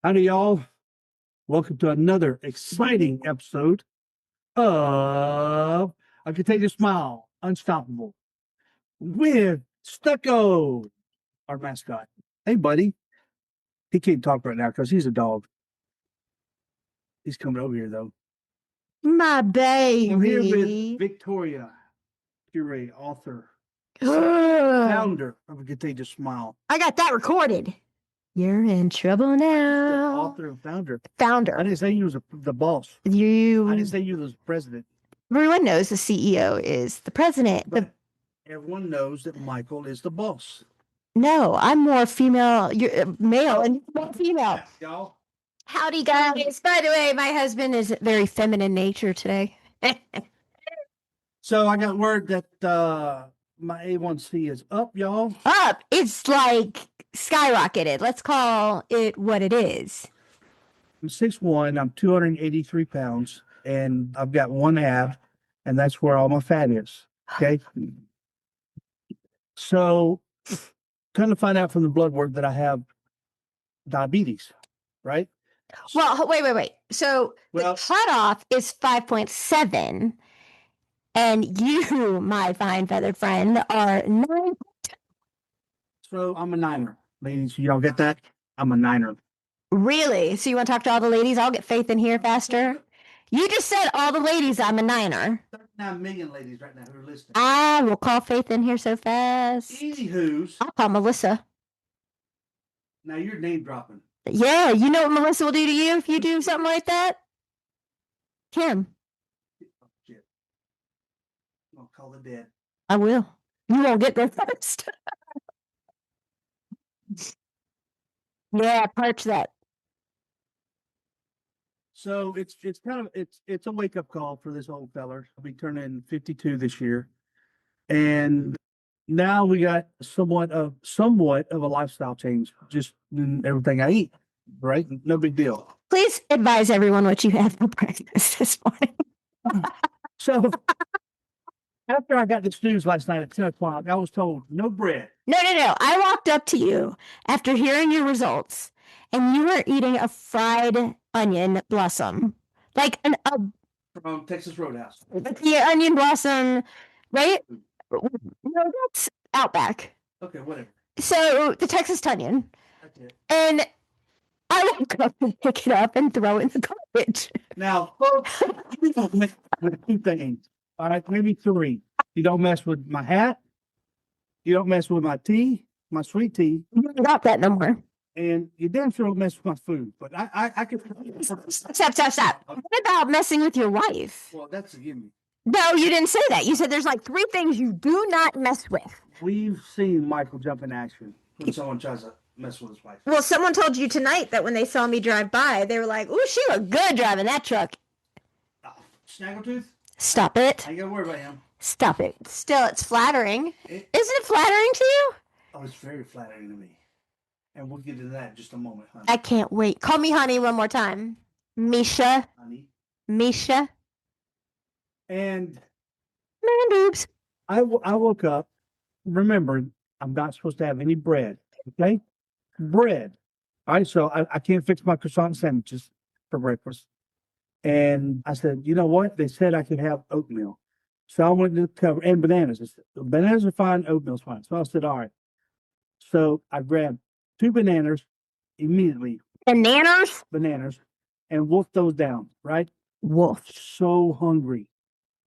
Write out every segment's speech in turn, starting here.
Howdy, y'all. Welcome to another exciting episode of A Contagious Smile, Unstoppable, with Stucco, our mascot. Hey, buddy. He can't talk right now because he's a dog. He's coming over here, though. My I'm here with baby. Victoria, Puree, author, Ugh. founder of A Contagious Smile. I got that recorded. You're in trouble The now. author and founder. I Founder. didn't say you was the boss. I You. didn't say you was the president. Everyone knows the CEO is the president. But everyone knows that Michael is the boss. No, I'm more female. You're male and you're more female. Y'all. Howdy, guys. By the way, my husband is very feminine nature today. So I got word that my A1C is up, y'all. Up. It's like skyrocketed. Let's call it what it is. I'm 6'1", I'm 283 pounds, and I've got one ab, and that's where all my fat is. Okay. So kind of find out from the blood work that I have diabetes, right? Well, wait. So Well- the cutoff is 5.7, and you, my fine feathered friend, are 9. So I'm a niner. Ladies, y'all get that? I'm a niner. Really? So you want to talk to all the ladies? I'll get Faith in here faster. You just said all the ladies. I'm a 9er. 39 million ladies right now who are listening. I will call Faith in here so fast. Anywho's, I'll call Melissa. now you're name dropping. Yeah, you know what Melissa will do to you if you do something like that? Kim. Oh, shit. I'll call the dead. I will. You won't get there first. Yeah, perch that. So it's kind of it's a wake up call for this old feller. I'll be turning 52 this year, and now we got somewhat of a lifestyle change, just in everything I eat. Right, no big deal. Please advise everyone what you had for breakfast this morning. So after I got this news last night at 10 o'clock, I was told no bread. No. I walked up to you after hearing your results, and you were eating a fried onion blossom, like From Texas Roadhouse. the onion blossom, right? No, that's Outback. Okay, whatever. So the Texas Tunyon, That's it. and I woke up and pick it up and throw it in the garbage. Now, folks, you don't mess with two things. All right, maybe three. You don't mess with my hat. You don't mess with my tea, my sweet tea, You don't got that no more. and you damn sure don't mess with my food. But I could. Stop. What about messing with your wife? Well, that's a gimme. No, you didn't say that. You said there's like 3 things you do not mess with. We've seen Michael jump in action when someone tries to mess with his wife. Well, someone told you tonight that when they saw me drive by, they were like, "Ooh, she looked good driving that truck." Oh, Snaggletooth? Stop it. I ain't gotta worry about him. Stop it. Still, it's flattering. It- Isn't it flattering to you? Oh, it's very flattering to me. And we'll get into that in just a moment, honey. I can't wait. Call me honey one more time. Misha. Honey. Misha. And Man boobs. I woke up, remembered I'm not supposed to have any bread. Okay? Bread. All right, so I can't fix my croissant sandwiches for breakfast. And I said, you know what? They said I could have oatmeal. So I went to the cover and bananas. I said, bananas are fine, oatmeal's fine. So I said, all right. So I grabbed 2 bananas immediately, Bananas. and wolfed those down, right? Wolf. So hungry,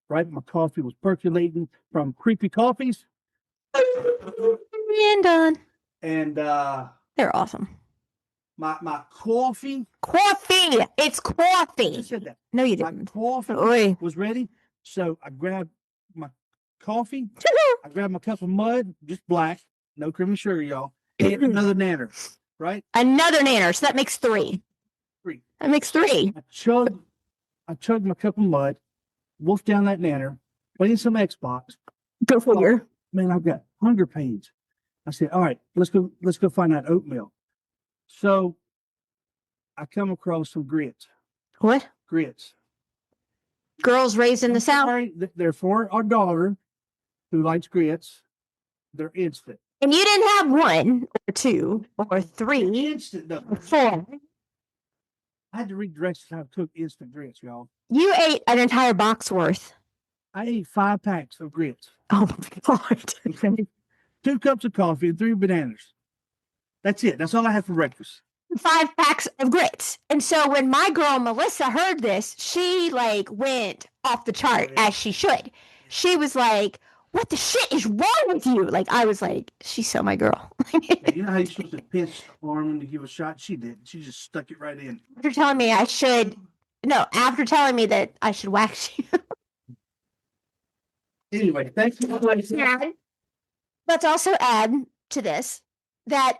right? My coffee was percolating from creepy coffees. And done. And They're awesome. my coffee. Coffee. It's I coffee. just said that. No, you My didn't. coffee Oi. was ready. So I grabbed my coffee. I grabbed my cup of mud, just black, no cream and sugar, y'all. And another nanner, right? Another nanner. So that makes 3. 3. That makes 3. I chugged my cup of mud, wolfed down that nanner, playing some Xbox. Go figure. Man, I've got hunger pains. I said, all right, let's go find that oatmeal. So I come across some grits. What? Grits. Girls raised in the South. Sorry, they're for our daughter who likes grits. They're instant. And you didn't have 1 or 2 or 3 Instant though. or 4. I had to read directions how to cook instant grits, y'all. You ate an entire box worth. I ate 5 packs of grits. Oh my God. Okay. 2 cups of coffee and 3 bananas. That's it. That's all I had for breakfast. 5 packs of grits. And so when my girl Melissa heard this, she like went off the chart as she should. She was like, what the shit is wrong with you? Like, I was like, she's so my girl. Yeah, you know how you're supposed to pinch the arm when to give a shot? She didn't. She just stuck it right in. After telling me after telling me that I should wax you. Anyway, thanks for listening. Let's also add to this that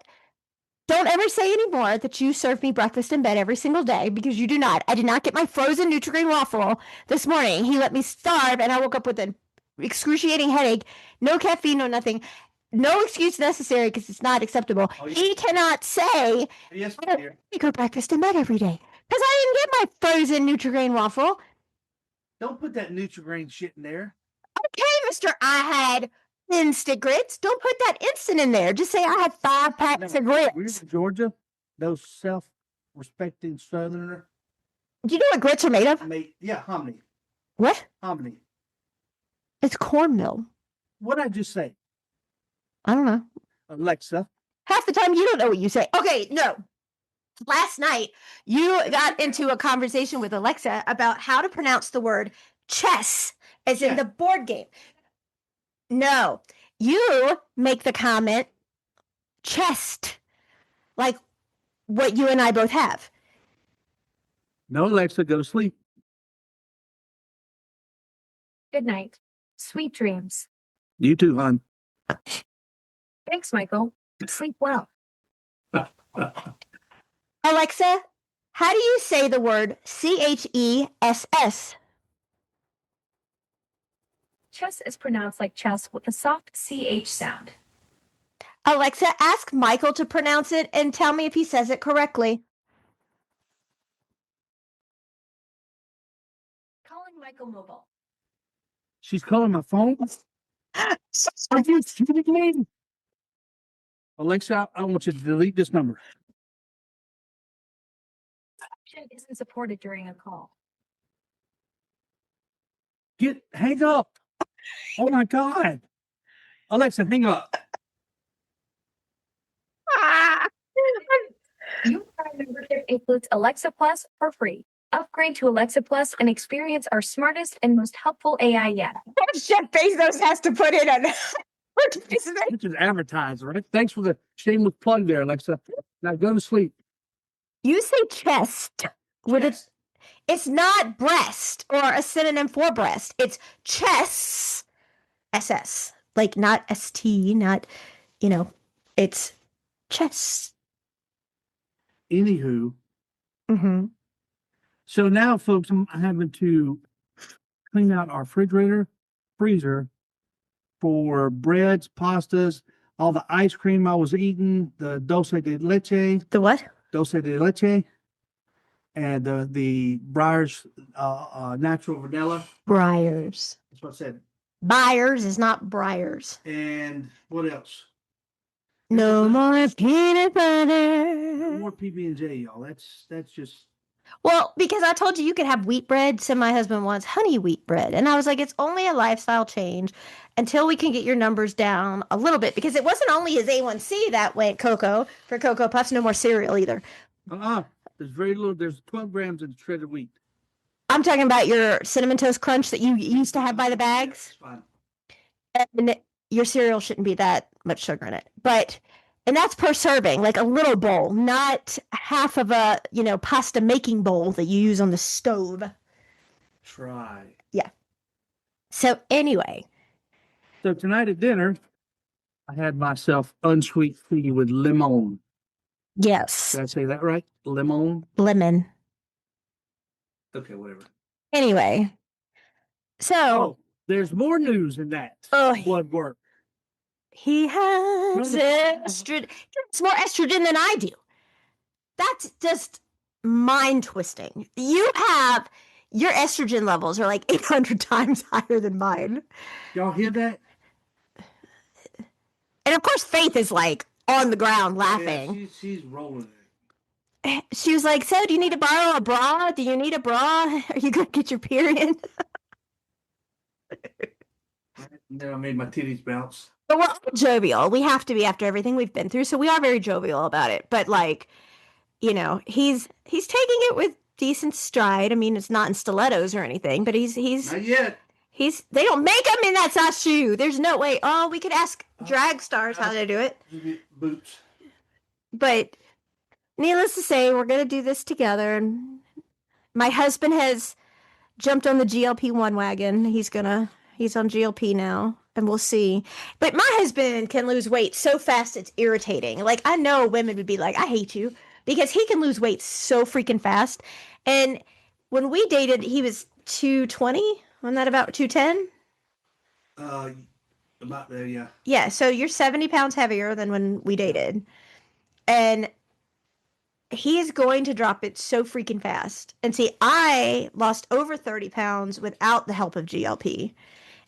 don't ever say anymore that you serve me breakfast in bed every single day, because you do not. I did not get my frozen Nutri-Grain waffle this morning. He let me starve, and I woke up with an excruciating headache. No caffeine, no nothing. No excuse necessary, because it's not acceptable. Oh, yeah. He cannot say, Yes, I dear. go breakfast in bed every day, because I didn't get my frozen Nutri-Grain waffle. Don't put that Nutri-Grain shit in there. Okay, Mr. I had instant grits. Don't put that instant in there. Just say I had 5 packs of We're grits. in Georgia. Those self-respecting Southerner Do you know what grits are made of? hominy. What? Hominy. It's cornmeal. What'd I just say? I don't know. Alexa. Half the time you don't know what you say. Okay, no. Last night, you got into a conversation with Alexa about how to pronounce the word chess, as in the board game. No, you make the comment chest, like what you and I both have. No, Alexa, go to sleep. Good night. Sweet dreams. You too, hon. Thanks, Michael. Sleep well. Alexa, how do you say the word CHESS? Chess is pronounced like chess with a soft CH sound. Alexa, ask Michael to pronounce it and tell me if he says it correctly. Calling Michael mobile. She's calling my phone. Are you kidding me? Alexa, I want you to delete this number. Option isn't supported during a call. Hang up. Oh my God. Alexa, hang up. Your Prime membership includes Alexa Plus for free. Upgrade to Alexa Plus and experience our smartest and most helpful AI yet. Jeff Bezos has to put in an Which is advertised, right? Thanks for the shameless plug there, Alexa. Now go to sleep. You say chest. It's not breast or a synonym for breast. It's chess. SS. Like not ST, not, it's chess. Anywho. Mm-hmm. So now, folks, I'm having to clean out our refrigerator, freezer for breads, pastas, all the ice cream I was eating, the dulce de leche. The what? Dulce de leche. And the Breyers natural vanilla. Breyers. That's what I said. Byers is not Breyers. And what else? No more peanut butter. No more PB&J, y'all. That's just. Well, because I told you could have wheat bread, so my husband wants honey wheat bread. And I was like, it's only a lifestyle change until we can get your numbers down a little bit. Because it wasn't only his A1C that went cocoa for Cocoa Puffs, no more cereal either. There's very little. There's 12 grams of shredded wheat. I'm talking about your Cinnamon Toast Crunch that you used to have by the bags. Fine. And your cereal shouldn't be that much sugar in it. And that's per serving, like a little bowl, not half of a, pasta making bowl that you use on the stove. Try. Yeah. So anyway. So tonight at dinner, I had myself unsweet tea with lemon. Yes. Did I say that right? Lemon? Lemon. Okay, whatever. Anyway. So. There's more news in that. Blood work. He has estrogen. It's more estrogen than I do. That's just mind twisting. Your estrogen levels are like 800 times higher than mine. Y'all hear that? And of course, Faith is like on the ground laughing. Yeah, she's rolling it. she was like, so do you need to borrow a bra? Do you need a bra? Are you going to get your period? Then I made my titties bounce. But we're all jovial. We have to be after everything we've been through. So we are very jovial about it. But like, you know, he's taking it with decent stride. I mean, it's not in stilettos or anything, but he's Not yet. they don't make them in that size shoe. There's no way. Oh, we could ask drag stars how they do it. You get boots. But needless to say, we're gonna do this together. And my husband has jumped on the GLP-1 wagon. He's on GLP now, and we'll see. But my husband can lose weight so fast it's irritating. Like I know women would be like, I hate you, because he can lose weight so freaking fast. And when we dated, he was 220. Wasn't that about 210? About there, yeah. Yeah, so you're 70 pounds heavier than when we dated. And he is going to drop it so freaking fast. And see, I lost over 30 pounds without the help of GLP.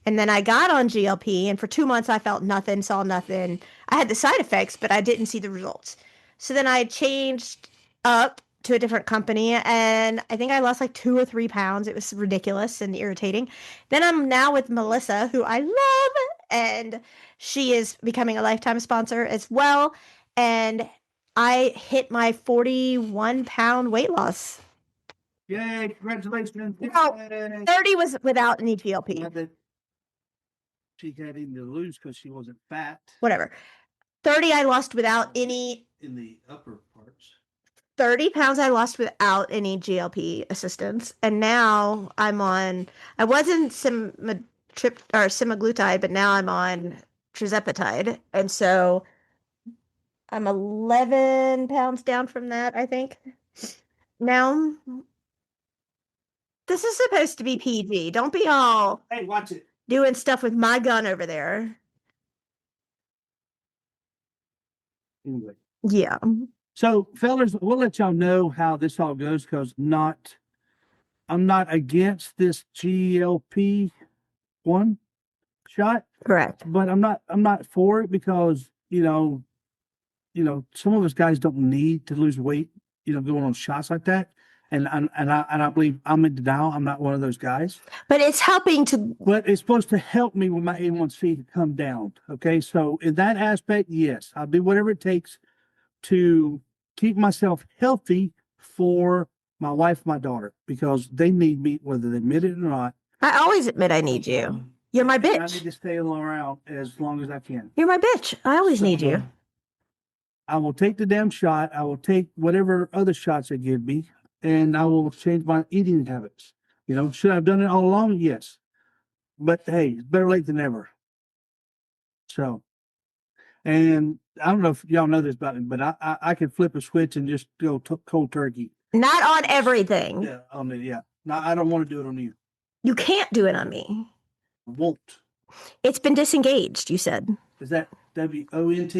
And then I got on GLP, and for 2 months I felt nothing, saw nothing. I had the side effects, but I didn't see the results. So then I changed up to a different company, and I think I lost like 2 or 3 pounds. It was ridiculous and irritating. Then I'm now with Melissa, who I love, and she is becoming a lifetime sponsor as well. And I hit my 41-pound weight loss. Yay, congratulations. Wow. Yay. 30 was without any GLP. Not that she had anything to lose because she wasn't fat Whatever. 30 I lost without any in the upper parts. 30 pounds I lost without any GLP assistance. And now I wasn't semaglutide, but now I'm on tirzepatide. And so I'm 11 pounds down from that, I think. Now, this is supposed to be PG. Don't be all Hey, watch it. doing stuff with my gun over there. Anyway. Yeah. So, fellas, we'll let y'all know how this all goes because I'm not against this GLP-1 shot, Correct. but I'm not for it because, some of us guys don't need to lose weight, going on shots like that. And I believe I'm in denial. I'm not one of those guys. But it's helping to. But it's supposed to help me with my A1C to come down. Okay. So in that aspect, yes, I'll do whatever it takes to keep myself healthy for my wife, my daughter, because they need me, whether they admit it or not. I always admit I need you. You're my I bitch. need to stay around as long as I can. You're my bitch. I always need you. I will take the damn shot. I will take whatever other shots they give me, and I will change my eating habits. Should I have done it all along? Yes. But hey, it's better late than never. So, and I don't know if y'all know this about me, but I can flip a switch and just go cold turkey. Not on everything. Yeah, on it. Yeah. No, I don't want to do it on you. You can't do it on me. I won't. It's been disengaged, you said. Is that WONT or WANT?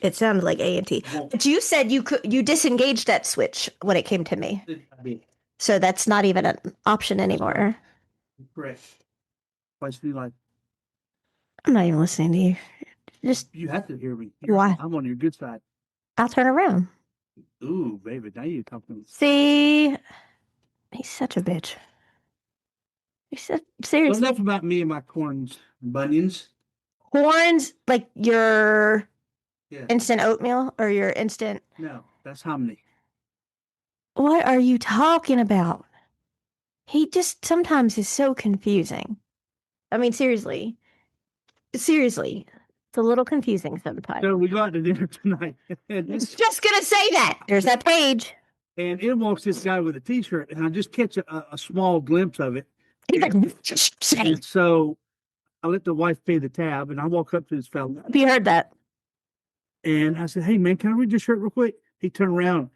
It sounded like A&T. Won't. But you said you disengaged that switch when it came to me. I did. So that's not even an option anymore. Correct. Why should you like? I'm not even listening to you. Just, You have to hear me. Why? I'm on your good side. I'll turn around. Ooh, baby, now you're talking. See, he's such a bitch. Well, Seriously. enough about me and my corns and bunions. Horns, like your Yeah. instant oatmeal or your instant. No, that's hominy. What are you talking about? He just sometimes is so confusing. I mean, seriously. Seriously. It's a little confusing sometimes. So we go out to dinner tonight, I was just going to say that. There's that page. and in walks this guy with a T-shirt, and I just catch a small glimpse of it. He's like, say. And so I let the wife pay the tab, and I walk up to this fella, Have you heard that? and I said, "Hey, man, can I read your shirt real quick?" He turned around,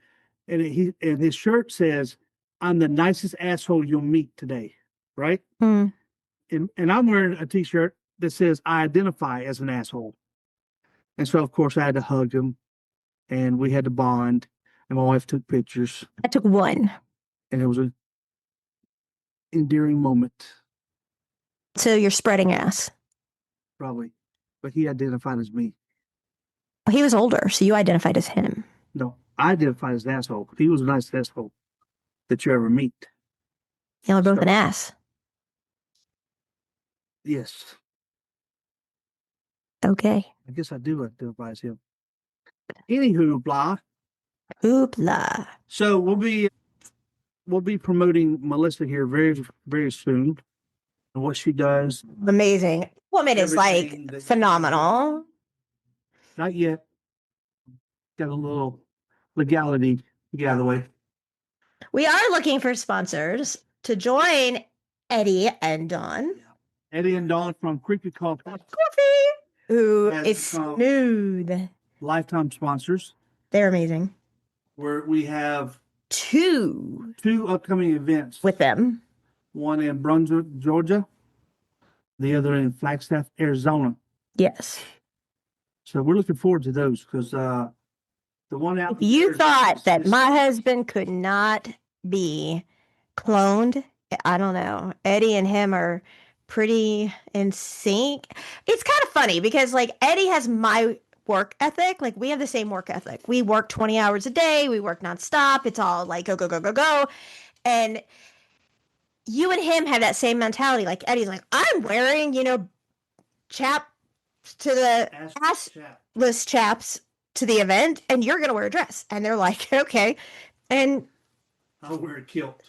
and his shirt says, "I'm the nicest asshole you'll meet today," right? Hmm. And I'm wearing a T-shirt that says, "I identify as an asshole," and so of course I had to hug him, and we had to bond, and my wife took pictures, I took one. and it was a endearing moment, So you're spreading ass. probably, but he identified as me. He was older, so you identified as him. No, identify as an asshole. He was a nice asshole that you ever meet. Y'all are both So- an ass. Yes. Okay. I guess I do identify as him. Anywho, blah. Hoopla. So we'll be promoting Melissa here very, very soon and what she does. Amazing. Woman is Everything like that- phenomenal. Not yet. Got a little legality to get out of the way. We are looking for sponsors to join Eddie and Dawn. Eddie and Dawn from Creepy Coffee, Who Has is become- smooth. lifetime sponsors, They're amazing. where we have 2 two upcoming events. with them. One in Brunswick, Georgia, the other in Flagstaff, Arizona. Yes. So we're looking forward to those because the one out. If you there thought is- that is- my husband could not be cloned, I don't know. Eddie and him are pretty in sync. It's kind of funny because like Eddie has my work ethic. Like we have the same work ethic. We work 20 hours a day. We work nonstop. It's all like go, go, go, go, go. And you and him have that same mentality. Like Eddie's like, I'm wearing, chap to the Ass chat. list chaps to the event and you're going to wear a dress. And they're like, okay. And I'll wear a kilt.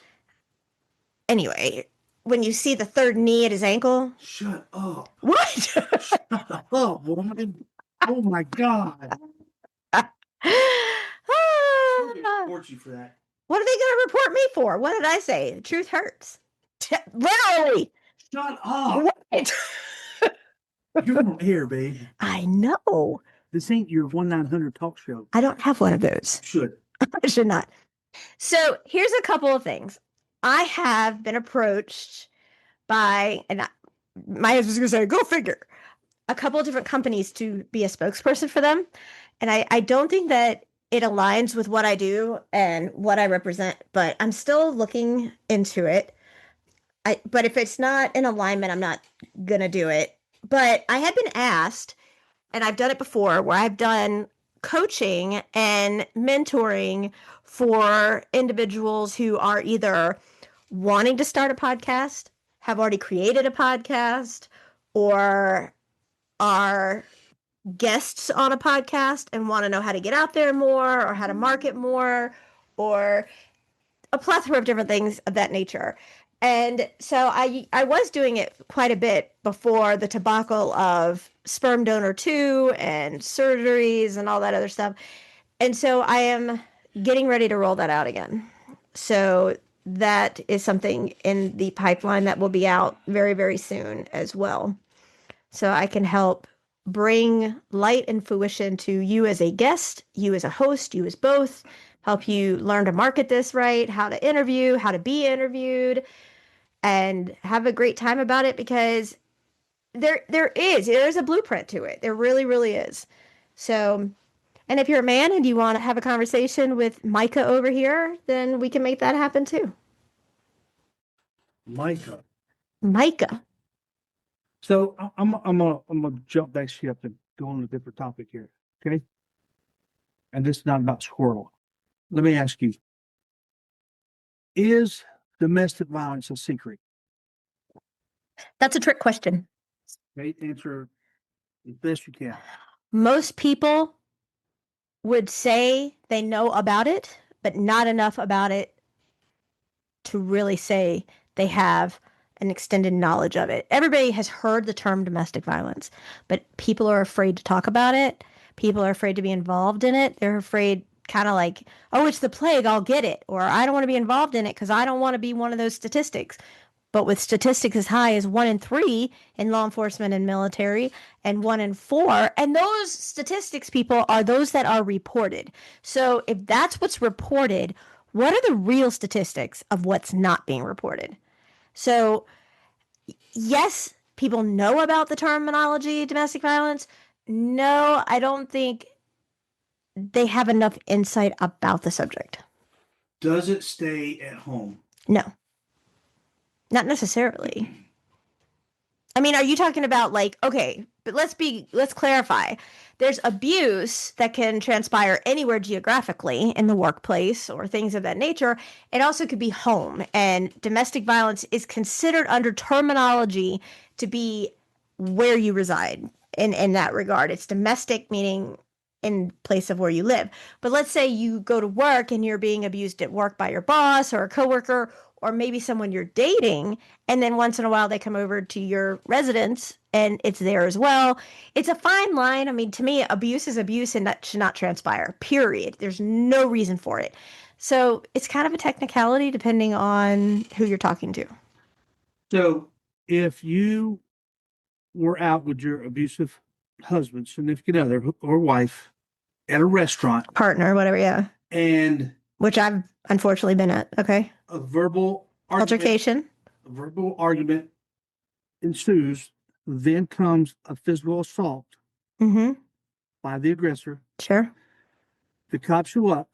anyway, when you see the third knee at his ankle, Shut up. what? Shut up, woman. Oh my God. Ah, I'm gonna report you for that. what are they going to report me for? What did I say? The truth hurts. Literally. Shut up. What? You're on air, babe. I know. This ain't your 1-900 talk show. I don't have one of those. Should. I should not. So here's a couple of things. I have been approached by, my husband's going to say, go figure, a couple of different companies to be a spokesperson for them. And I don't think that it aligns with what I do and what I represent, but I'm still looking into it. But if it's not in alignment, I'm not going to do it. But I have been asked, and I've done it before, where I've done coaching and mentoring for individuals who are either wanting to start a podcast, have already created a podcast, or are guests on a podcast and want to know how to get out there more or how to market more or a plethora of different things of that nature. And so I was doing it quite a bit before the debacle of sperm donor 2 and surgeries and all that other stuff. And so I am getting ready to roll that out again. So that is something in the pipeline that will be out very, very soon as well. So I can help bring light and fruition to you as a guest, you as a host, you as both, help you learn to market this right, how to interview, how to be interviewed, and have a great time about it because there's a blueprint to it. There really, really is. So, and if you're a man and you want to have a conversation with Micah over here, then we can make that happen too. Micah. Micah. So I'm gonna jump back ship and go on a different topic here. Okay. And this is not about squirrel. Let me ask you. Is domestic violence a secret? That's a trick question. Okay, answer as best you can. Most people would say they know about it, but not enough about it to really say they have an extended knowledge of it. Everybody has heard the term domestic violence, but people are afraid to talk about it. People are afraid to be involved in it. They're afraid, kind of like, oh, it's the plague, I'll get it. Or I don't want to be involved in it because I don't want to be one of those statistics. But with statistics as high as 1 in 3 in law enforcement and military and 1 in 4, and those statistics, people, are those that are reported. So if that's what's reported, what are the real statistics of what's not being reported? So yes, people know about the terminology domestic violence. No, I don't think they have enough insight about the subject. Does it stay at home? No, not necessarily. I mean, are you talking about like, okay, but let's clarify. There's abuse that can transpire anywhere geographically in the workplace or things of that nature. It also could be home, and domestic violence is considered under terminology to be where you reside in that regard. It's domestic, meaning in place of where you live. But let's say you go to work and you're being abused at work by your boss or a coworker or maybe someone you're dating, and then once in a while they come over to your residence and it's there as well. It's a fine line. I mean, to me, abuse is abuse and that should not transpire, period. There's no reason for it. So it's kind of a technicality depending on who you're talking to. So if you were out with your abusive husband, significant other, or wife at a restaurant, Partner, whatever, yeah. and Which I've unfortunately been at. Okay. a verbal Altercation. ensues, then comes a physical assault Mm-hmm. by the aggressor. Sure. The cops show up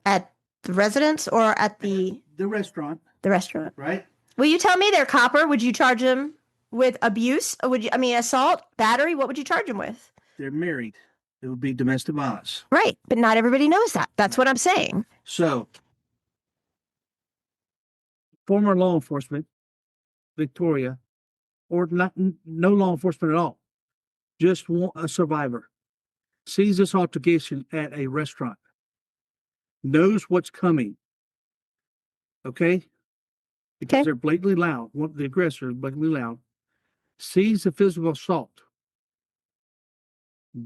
At the residence or at the restaurant, restaurant. right? Will you tell me there, copper? Would you charge him with abuse? Or assault, battery? What would you charge him with? They're married. It would be domestic violence. Right. But not everybody knows that. That's what I'm saying. So, former law enforcement, Victoria, or no law enforcement at all, just a survivor, sees this altercation at a restaurant, knows what's coming. Okay? Because Okay. they're blatantly loud. The aggressor is blatantly loud. Sees the physical assault.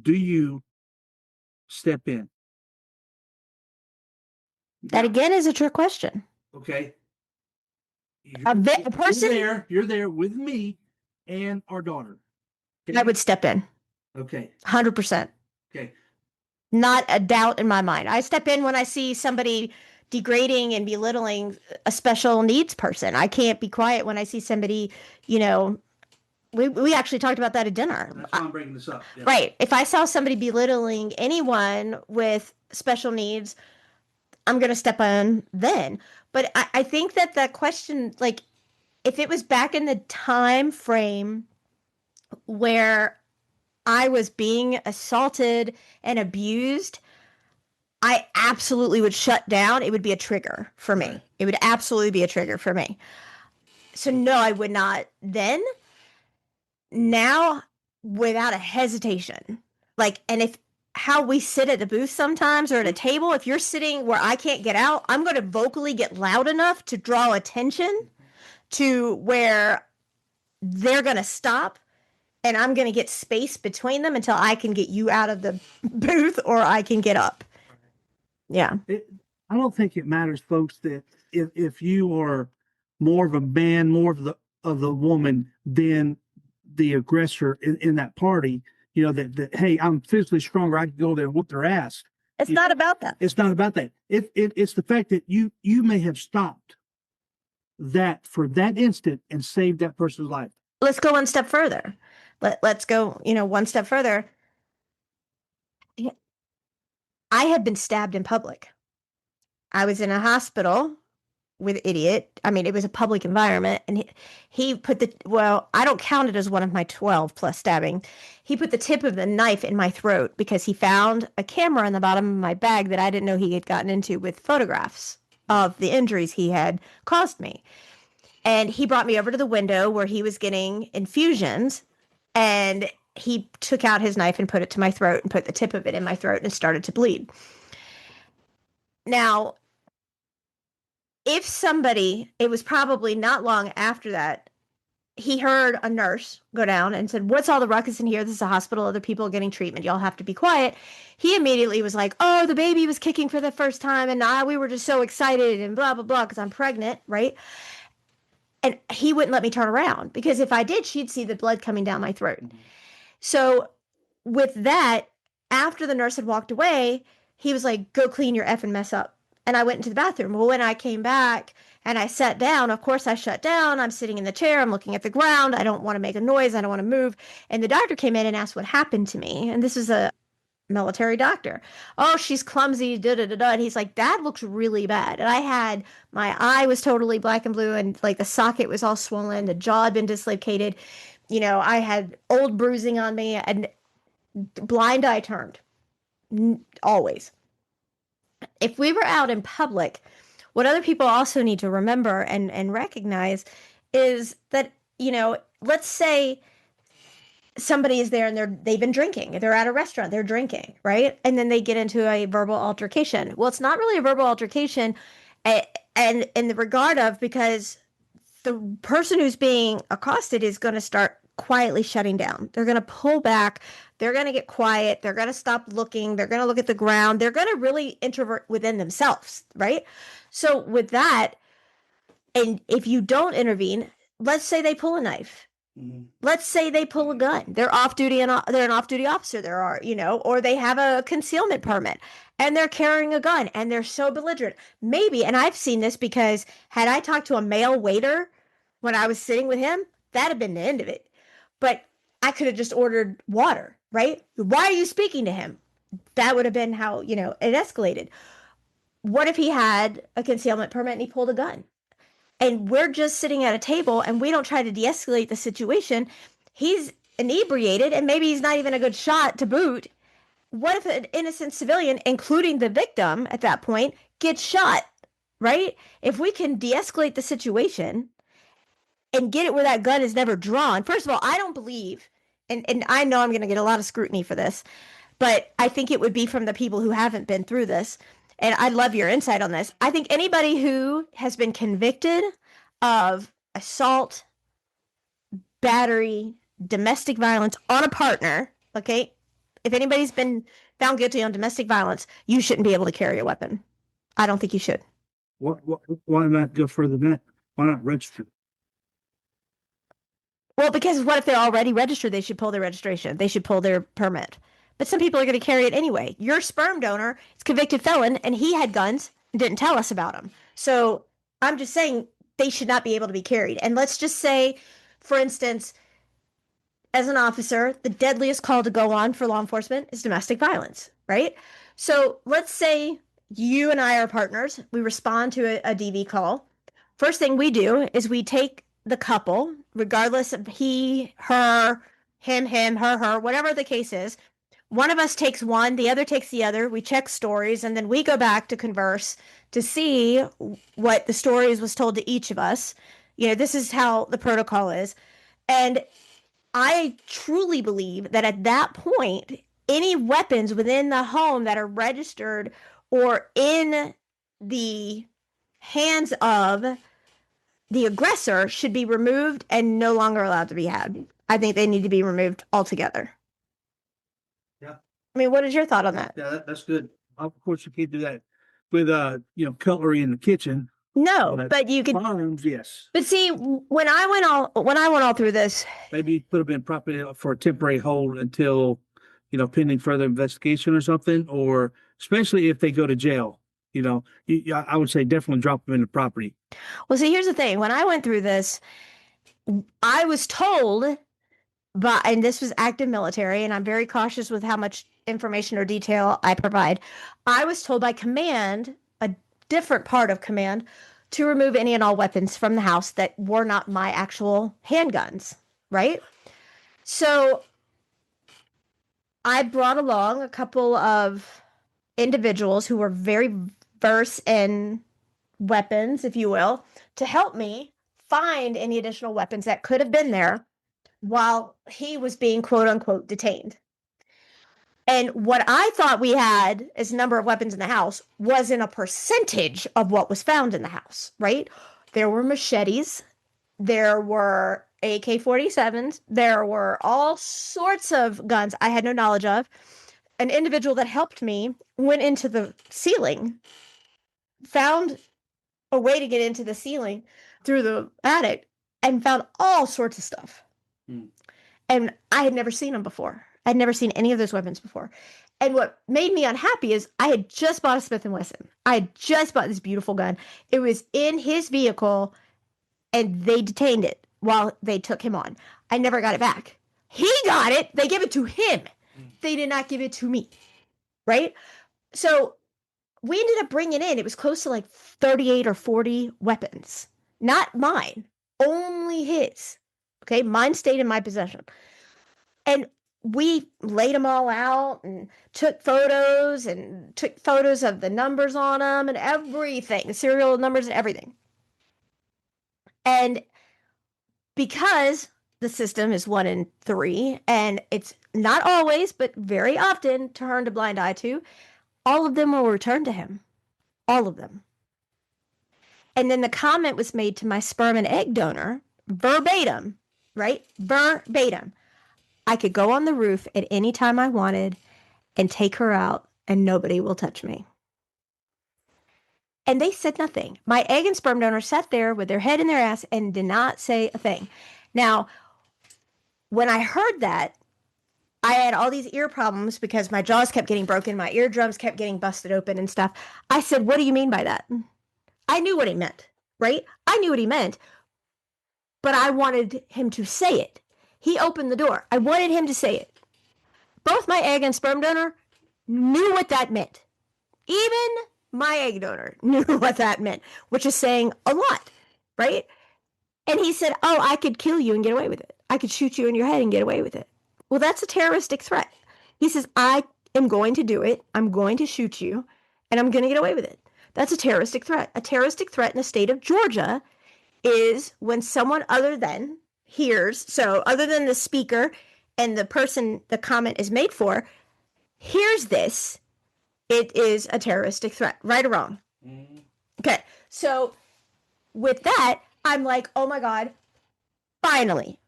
Do you step in? That again is a trick question. Okay. A person- You're there with me and our daughter. Okay? I would step in. Okay. 100%. Okay. Not a doubt in my mind. I step in when I see somebody degrading and belittling a special needs person. I can't be quiet when I see somebody, we actually talked about that at dinner. That's why I'm bringing this up. Yeah. Right. If I saw somebody belittling anyone with special needs, I'm going to step in then. But I think that question, like, if it was back in the time frame where I was being assaulted and abused, I absolutely would shut down. It would be a trigger for me. Right. It would absolutely be a trigger for me. So no, I would not then. Now, without a hesitation, and if how we sit at the booth sometimes or at a table, if you're sitting where I can't get out, I'm going to vocally get loud enough to draw attention to where they're going to stop, and I'm going to get space between them until I can get you out of the booth or I can get up. Yeah. I don't think it matters, folks, that if you are more of a man, more of the woman than the aggressor in that party, that hey, I'm physically stronger, I can go there and whoop their ass. It's not about that. It's not about that. It's the fact that you may have stopped that for that instant and saved that person's life. Let's go one step further. Let's go, one step further. I had been stabbed in public. I was in a hospital with idiot. I mean, it was a public environment, and he put I don't count it as one of my 12 plus stabbing. He put the tip of the knife in my throat because he found a camera in the bottom of my bag that I didn't know he had gotten into with photographs of the injuries he had caused me. And he brought me over to the window where he was getting infusions, and he took out his knife and put it to my throat and put the tip of it in my throat, and it started to bleed. Now, if somebody, it was probably not long after that, he heard a nurse go down and said, "What's all the ruckus in here? This is a hospital. Other people are getting treatment. Y'all have to be quiet." He immediately was like, "Oh, the baby was kicking for the first time, and we were just so excited and blah, blah, blah, because I'm pregnant," right? And he wouldn't let me turn around because if I did, she'd see the blood coming down my throat. So with that, after the nurse had walked away, he was like, "Go clean your effing mess up." And I went into the bathroom. Well, when I came back and I sat down, of course I shut down. I'm sitting in the chair. I'm looking at the ground. I don't want to make a noise. I don't want to move. And the doctor came in and asked what happened to me. And this is a military doctor. "Oh, she's clumsy, da-da-da-da." And he's like, "That looks really bad." And my eye was totally black and blue, and like the socket was all swollen. The jaw had been dislocated. I had old bruising on me and blind eye turned. Always. If we were out in public, what other people also need to remember and recognize is that, let's say somebody is there and they've been drinking. They're at a restaurant, they're drinking, right? And then they get into a verbal altercation. Well, it's not really a verbal altercation, and in the regard of, because the person who's being accosted is going to start quietly shutting down. They're going to pull back. They're going to get quiet. They're going to stop looking. They're going to look at the ground. They're going to really introvert within themselves, right? So with that, and if you don't intervene, let's say they pull a knife. Let's say they pull a gun. They're off duty and they're an off-duty officer. Or they have a concealment permit and they're carrying a gun and they're so belligerent. Maybe, and I've seen this because had I talked to a male waiter when I was sitting with him, that'd have been the end of it. But I could have just ordered water, right? Why are you speaking to him? That would have been how, it escalated. What if he had a concealment permit and he pulled a gun? And we're just sitting at a table and we don't try to de-escalate the situation. He's inebriated and maybe he's not even a good shot to boot. What if an innocent civilian, including the victim at that point, gets shot, right? If we can de-escalate the situation and get it where that gun is never drawn. First of all, I don't believe, and I know I'm going to get a lot of scrutiny for this, but I think it would be from the people who haven't been through this. And I'd love your insight on this. I think anybody who has been convicted of assault, battery, domestic violence on a partner, okay? If anybody's been found guilty on domestic violence, you shouldn't be able to carry a weapon. I don't think you should. Why not go further than that? Why not register? Well, because what if they're already registered? They should pull their registration. They should pull their permit. But some people are going to carry it anyway. Your sperm donor is a convicted felon, and he had guns and didn't tell us about them. So I'm just saying they should not be able to be carried. And let's just say, for instance, as an officer, the deadliest call to go on for law enforcement is domestic violence, right? So let's say you and I are partners. We respond to a DV call. First thing we do is we take the couple, regardless of he, her, him, her, whatever the case is. One of us takes one, the other takes the other. We check stories, and then we go back to converse to see what the stories was told to each of us. This is how the protocol is. And I truly believe that at that point, any weapons within the home that are registered or in the hands of the aggressor should be removed and no longer allowed to be had. I think they need to be removed altogether. Yeah. I mean, what is your thought on that? Yeah, that's good. Of course, you can't do that with cutlery in the kitchen. No, but you could. Firearms, yes. But see, when I went all through this, Maybe put them in property for a temporary hold until, pending further investigation or something, or especially if they go to jail. I would say definitely drop them in the property. Well, see, here's the thing. When I went through this, I was told, and this was active military, and I'm very cautious with how much information or detail I provide. I was told by command, a different part of command, to remove any and all weapons from the house that were not my actual handguns, right? So I brought along a couple of individuals who were very versed in weapons, if you will, to help me find any additional weapons that could have been there while he was being quote unquote detained. And what I thought we had as number of weapons in the house wasn't a percentage of what was found in the house, right? There were machetes, there were AK-47s, there were all sorts of guns I had no knowledge of. An individual that helped me went into the ceiling, found a way to get into the ceiling through the attic, and found all sorts of stuff. And I had never seen them before. I'd never seen any of those weapons before. And what made me unhappy is I had just bought a Smith & Wesson. I had just bought this beautiful gun. It was in his vehicle, and they detained it while they took him on. I never got it back. He got it. They gave it to him. They did not give it to me, right? So we ended up bringing in, it was close to like 38 or 40 weapons. Not mine, only his. Okay. Mine stayed in my possession. And we laid them all out and took photos of the numbers on them and everything, the serial numbers and everything. And because the system is 1 in 3, and it's not always, but very often turned a blind eye to, all of them will return to him. All of them. And then the comment was made to my sperm and egg donor, verbatim, right? Verbatim. I could go on the roof at any time I wanted and take her out, and nobody will touch me. And they said nothing. My egg and sperm donor sat there with their head in their ass and did not say a thing. Now, when I heard that, I had all these ear problems because my jaws kept getting broken, my eardrums kept getting busted open and stuff. I said, what do you mean by that? I knew what he meant, right? I knew what he meant, but I wanted him to say it. He opened the door. I wanted him to say it. Both my egg and sperm donor knew what that meant. Even my egg donor knew what that meant, which is saying a lot, right? And he said, oh, I could kill you and get away with it. I could shoot you in your head and get away with it. Well, that's a terroristic threat. He says, I am going to do it. I'm going to shoot you, and I'm going to get away with it. That's a terroristic threat. A terroristic threat in the state of Georgia is when someone other than other than the speaker and the person the comment is made for, hears this, it is a terroristic threat, right or wrong? Okay, so with that, I'm like, oh my God, finally.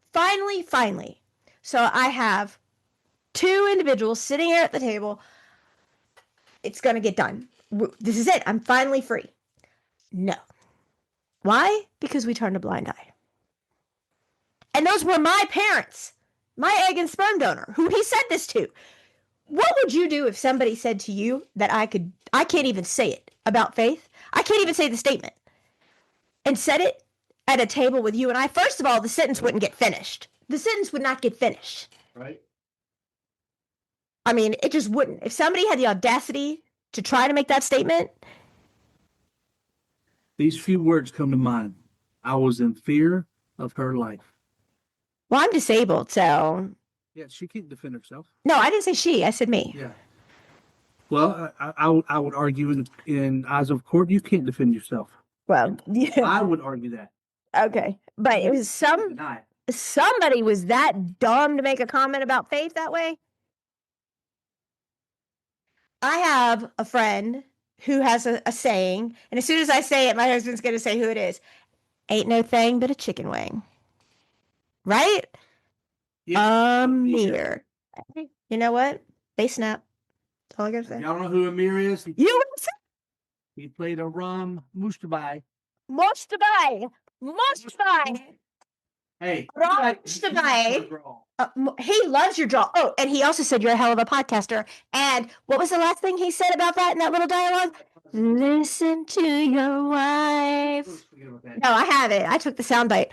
So I have 2 individuals sitting here at the table. It's going to get done. This is it. I'm finally free. No. Why? Because we turned a blind eye. And those were my parents, my egg and sperm donor, who he said this to. What would you do if somebody said to you that I can't even say it about faith? I can't even say the statement. And said it at a table with you and I. First of all, the sentence wouldn't get finished. The sentence would not get finished. Right. I mean, it just wouldn't. If somebody had the audacity to try to make that statement. These few words come to mind. I was in fear of her life. Well, I'm disabled, so. Yeah, she can't defend herself. No, I didn't say she. I said me. Yeah. Well, I would argue in eyes of court, you can't defend yourself. Well, yeah. I would argue that. Okay. But it was somebody was that dumb to make a comment about faith that way. I have a friend who has a saying, and as soon as I say it, my husband's going to say who it is. Ain't no thing but a chicken wing. Right? Yeah. Amir. You know what? They snap. That's all I got to say. Y'all know who Amir is? You He played a rum Mustabai. Mustabai. Hey. Mustabai. He loves your draw. Oh, and he also said you're a hell of a podcaster. And what was the last thing he said about that in that little dialogue? Listen to your wife. No, I have it. I took the soundbite.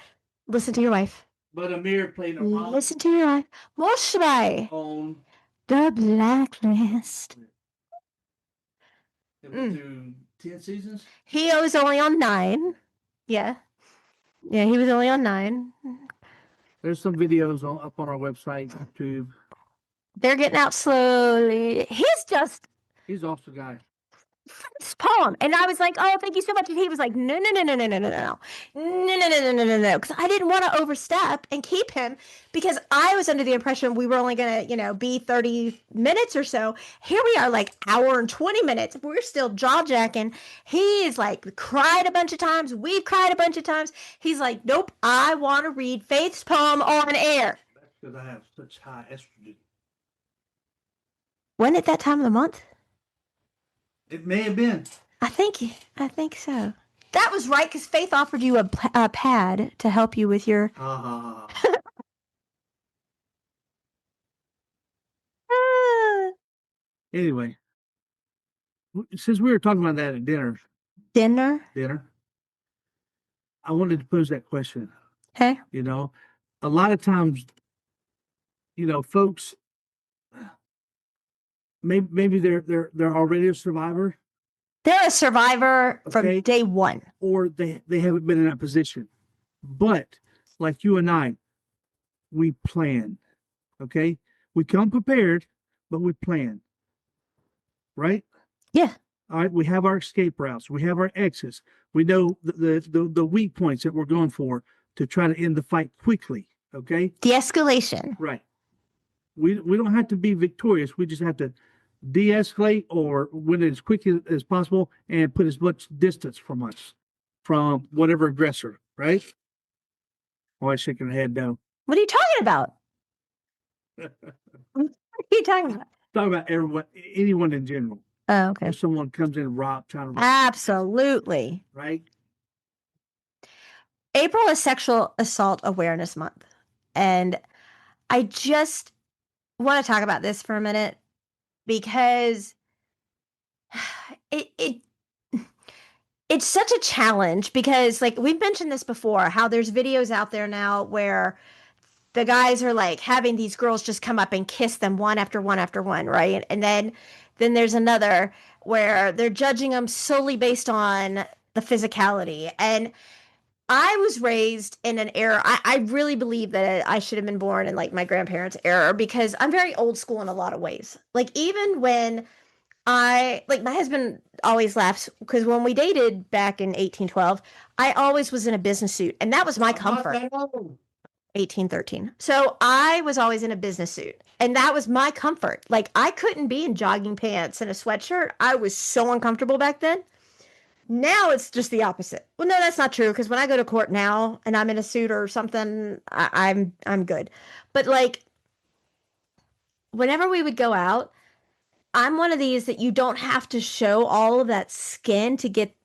Listen to your wife. But Amir played a rum. Listen to your wife. Mustabai. On The Blacklist. it went through 10 seasons. He was only on 9. Yeah. Yeah, he was only on 9. There's some videos up on our website, YouTube. They're getting out slowly. He's also a guy. This poem. And I was like, oh, thank you so much. And he was like, no. Because I didn't want to overstep and keep him because I was under the impression we were only going to, be 30 minutes or so. Here we are like hour and 20 minutes. We're still jaw jacking. He's like cried a bunch of times. We've cried a bunch of times. He's like, nope, I want to read Faith's poem on air. That's because I have such high estrogen. Wasn't it that time of the month? It may have been. I think so. That was right, because Faith offered you a pad to help you with your. Anyway, since we were talking about that at dinner, I wanted to pose that question. Okay. A lot of times, folks. Maybe they're already a survivor. They're a survivor from day one. Or they haven't been in that position. But like you and I, we plan. Okay. We come prepared, but we plan. Right? Yeah. All right. We have our escape routes. We have our exits. We know the weak points that we're going for to try to end the fight quickly. Okay. De-escalation. Right. We don't have to be victorious. We just have to de-escalate or win it as quickly as possible and put as much distance from us, from whatever aggressor, right? Always shaking her head no. What are you talking about? What are you talking about? Talk about everyone, anyone in general. Oh, okay. If someone comes in trying to rob, Absolutely. right? April is Sexual Assault Awareness Month. And I just want to talk about this for a minute because it's such a challenge because, like, we've mentioned this before, how there's videos out there now where the guys are like having these girls just come up and kiss them one after one after one, right? And then there's another where they're judging them solely based on the physicality. And I was raised in an era, I really believe that I should have been born in like my grandparents' era because I'm very old school in a lot of ways. Like, even when my husband always laughs because when we dated back in 1812, I always was in a business suit, and that was my comfort. 1813. So I was always in a business suit, and that was my comfort. Like, I couldn't be in jogging pants and a sweatshirt. I was so uncomfortable back then. Now it's just the opposite. Well, no, that's not true because when I go to court now and I'm in a suit or something, I'm good. But like, whenever we would go out, I'm one of these that you don't have to show all of that skin to get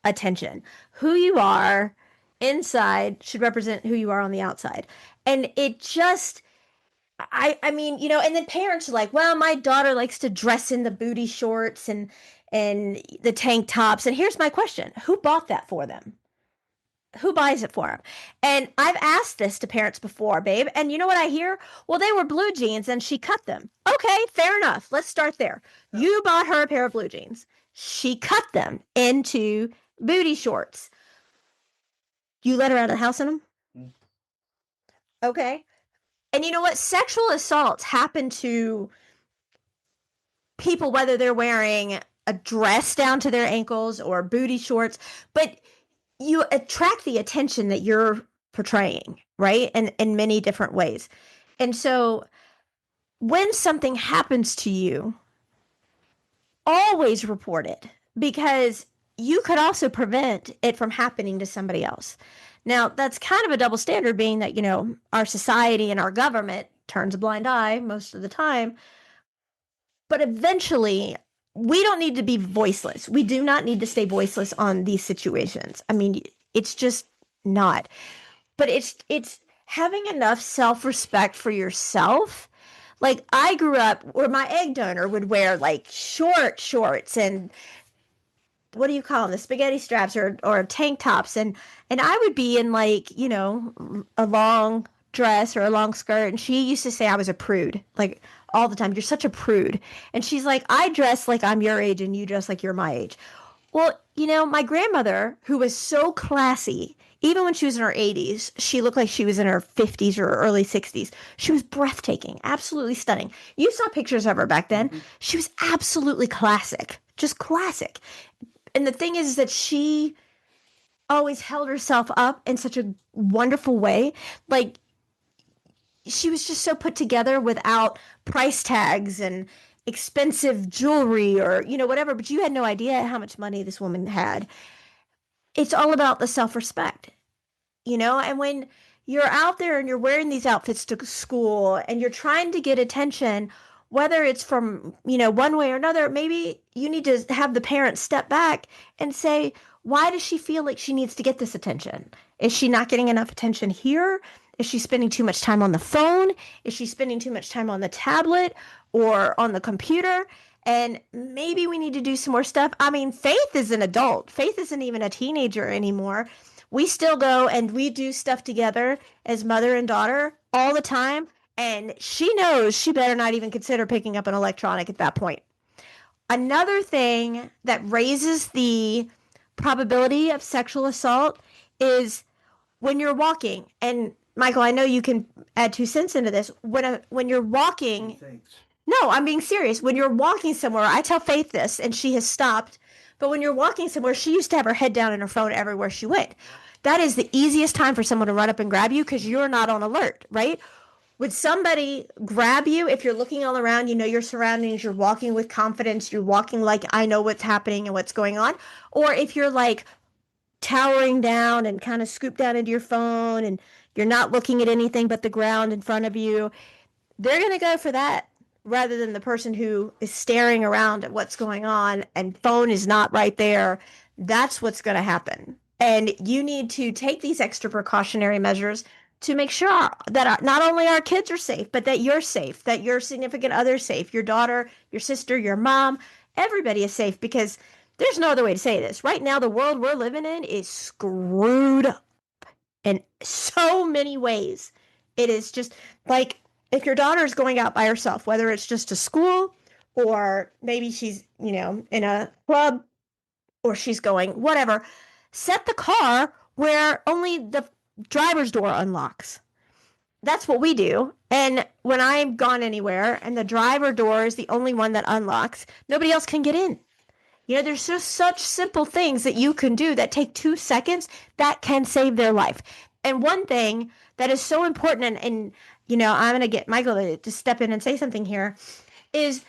attention. Who you are inside should represent who you are on the outside. And it just, I mean, and then parents are like, well, my daughter likes to dress in the booty shorts and the tank tops. And here's my question. Who bought that for them? Who buys it for them? And I've asked this to parents before, babe. And you know what I hear? Well, they were blue jeans and she cut them. Okay, fair enough. Let's start there. You bought her a pair of blue jeans. She cut them into booty shorts. You let her out of the house in them? Okay. And you know what? Sexual assaults happen to people, whether they're wearing a dress down to their ankles or booty shorts, but you attract the attention that you're portraying, right? And in many different ways. And so when something happens to you, always report it because you could also prevent it from happening to somebody else. Now, that's kind of a double standard, being that, our society and our government turns a blind eye most of the time. But eventually, we don't need to be voiceless. We do not need to stay voiceless on these situations. I mean, it's just not. But it's having enough self-respect for yourself. Like, I grew up where my egg donor would wear like short shorts and what do you call them? The spaghetti straps or tank tops. And I would be in like, a long dress or a long skirt. And she used to say I was a prude, like all the time. You're such a prude. And she's like, I dress like I'm your age and you dress like you're my age. Well, my grandmother, who was so classy, even when she was in her 80s, she looked like she was in her 50s or early 60s. She was breathtaking, absolutely stunning. You saw pictures of her back then. Mm-hmm. She was absolutely classic, just classic. And the thing is that she always held herself up in such a wonderful way. Like, she was just so put together without price tags and expensive jewelry or, whatever. But you had no idea how much money this woman had. It's all about the self-respect, and when you're out there and you're wearing these outfits to school and you're trying to get attention, whether it's from, one way or another, maybe you need to have the parents step back and say, why does she feel like she needs to get this attention? Is she not getting enough attention here? Is she spending too much time on the phone? Is she spending too much time on the tablet or on the computer? And maybe we need to do some more stuff. I mean, Faith is an adult. Faith isn't even a teenager anymore. We still go and we do stuff together as mother and daughter all the time. And she knows she better not even consider picking up an electronic at that point. Another thing that raises the probability of sexual assault is when you're walking. And Michael, I know you can add 2 cents into this. When you're walking, Thanks. no, I'm being serious. When you're walking somewhere, I tell Faith this, and she has stopped. But when you're walking somewhere, she used to have her head down and her phone everywhere she went. That is the easiest time for someone to run up and grab you because you're not on alert, right? Would somebody grab you if you're looking all around, you know your surroundings, you're walking with confidence, you're walking like I know what's happening and what's going on? Or if you're like towering down and kind of scoop down into your phone and you're not looking at anything but the ground in front of you, they're going to go for that rather than the person who is staring around at what's going on and phone is not right there. That's what's going to happen. And you need to take these extra precautionary measures to make sure that not only our kids are safe, but that you're safe, that your significant other is safe, your daughter, your sister, your mom, everybody is safe, because there's no other way to say this. Right now, the world we're living in is screwed up in so many ways. It is just like if your daughter is going out by herself, whether it's just to school or maybe she's, in a club or she's going whatever, set the car where only the driver's door unlocks. That's what we do. And when I've gone anywhere and the driver door is the only one that unlocks, nobody else can get in. There's just such simple things that you can do that take 2 seconds that can save their life. And one thing that is so important, and I'm going to get Michael to step in and say something here, is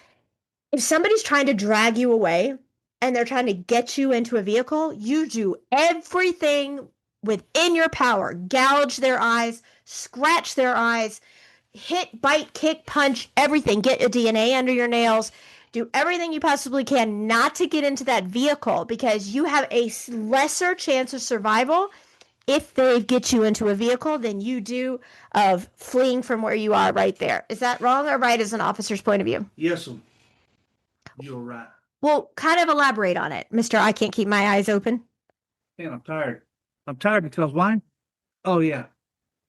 if somebody's trying to drag you away and they're trying to get you into a vehicle, you do everything within your power. Gouge their eyes, scratch their eyes, hit, bite, kick, punch, everything. Get a DNA under your nails. Do everything you possibly can not to get into that vehicle, because you have a lesser chance of survival if they get you into a vehicle than you do of fleeing from where you are right there. Is that wrong or right as an officer's point of view? Yes, you're right. Well, kind of elaborate on it, Mr. I can't keep my eyes open. Man, I'm tired. I'm tired because why? Oh, yeah.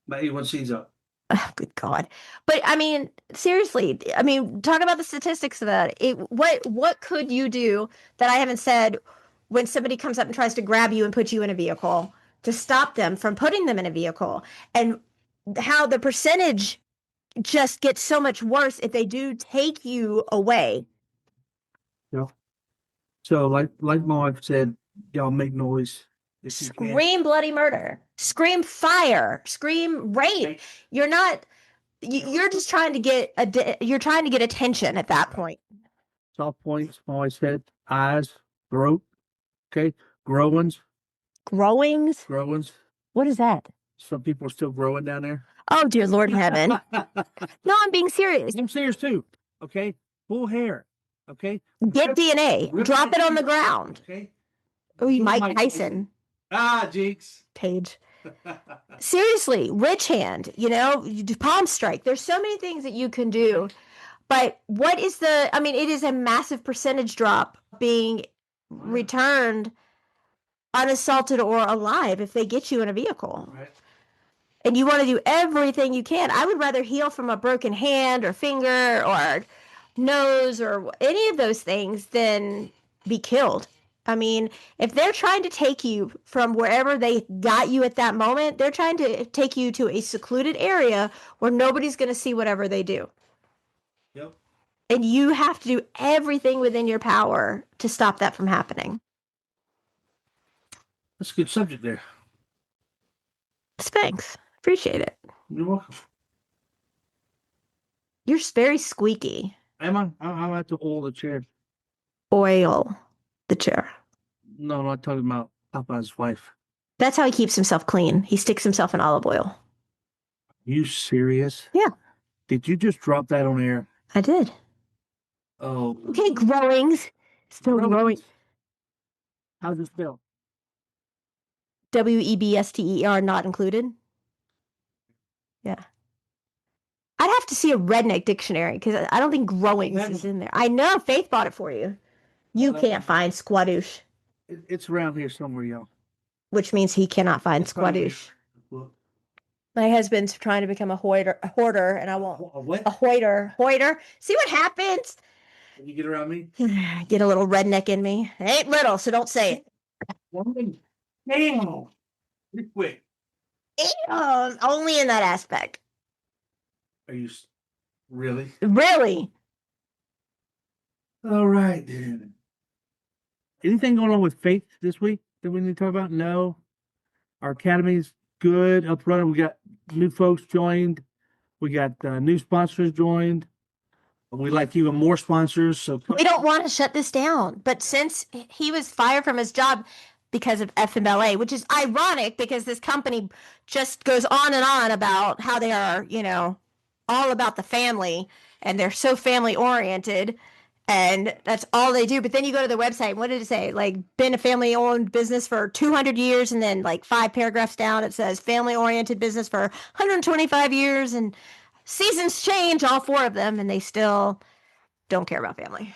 My A1C's up. Oh, good God. But I mean, seriously, talk about the statistics of that. What could you do that I haven't said when somebody comes up and tries to grab you and put you in a vehicle to stop them from putting them in a vehicle, and how the percentage just gets so much worse if they do take you away? So like my wife said, y'all make noise. Scream bloody murder, scream fire, scream rape. You're not, you're just trying to get attention at that point. Soft points, my wife said, eyes, throat, okay, growings. What is that? Some people are still growing down there. Oh, dear Lord heaven. No, I'm being serious. I'm serious too. Okay, full hair. Okay, Get DNA. Drop it on the ground. Okay. Oh, you Mike Tyson. Jinx. Page. Seriously, rich hand, you do palm strike. There's so many things that you can do. But what is it is a massive percentage drop being returned unassaulted or alive if they get you in a vehicle. Right. And you want to do everything you can. I would rather heal from a broken hand or finger or nose or any of those things than be killed. If they're trying to take you from wherever they got you at that moment, they're trying to take you to a secluded area where nobody's going to see whatever they do. Yep. And you have to do everything within your power to stop that from happening. That's a good subject there. Thanks. Appreciate it. You're welcome. You're very squeaky. Am I? I'm at the oil the chair. Oil the chair. No, I'm not talking about Popeye's wife. That's how he keeps himself clean. He sticks himself in olive oil. You serious? Yeah. Did you just drop that on air? I did. Oh. Okay, growings. Still growing. How's it spelled? WEBSTER not included. Yeah. I'd have to see a redneck dictionary because I don't think growings is in there. I know Faith bought it for you. You can't find squadoosh. It's around here somewhere, y'all. Which means he cannot find squadoosh. My husband's trying to become a hoarder, and I won't. A what? A hoarder. See what happens? When you get around me? Get a little redneck in me. It ain't little, so don't say it. Damn. Be quick. Only in that aspect. Are you really? Really? All right, dude. Anything going on with Faith this week that we need to talk about? No. Our academy's good, up running. We got new folks joined. We got new sponsors joined. We'd like even more sponsors. So We don't want to shut this down. But since he was fired from his job because of FMLA, which is ironic because this company just goes on and on about how they are, all about the family and they're so family oriented and that's all they do. But then you go to the website, what did it say? Like, been a family owned business for 200 years. And then, like, 5 paragraphs down, it says family oriented business for 125 years. And seasons change, all 4 of them, and they still don't care about family.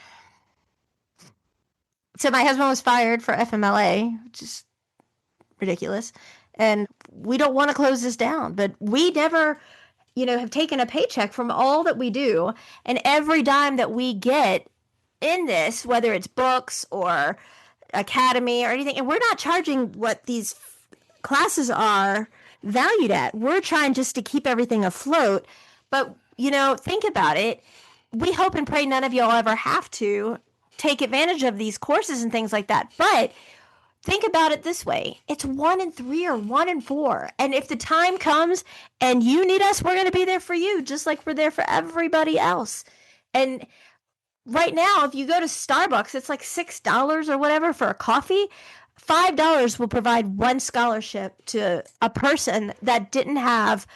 So my husband was fired for FMLA, which is ridiculous. And we don't want to close this down, but we never, have taken a paycheck from all that we do. And every dime that we get in this, whether it's books or academy or anything, and we're not charging what these classes are valued at. We're trying just to keep everything afloat. But, think about it. We hope and pray none of y'all ever have to take advantage of these courses and things like that. But think about it this way. It's 1 in 3 or 1 in 4. And if the time comes and you need us, we're going to be there for you, just like we're there for everybody else. And right now, if you go to Starbucks, it's like $6 or whatever for a coffee. $5 will provide 1 scholarship to a person that didn't have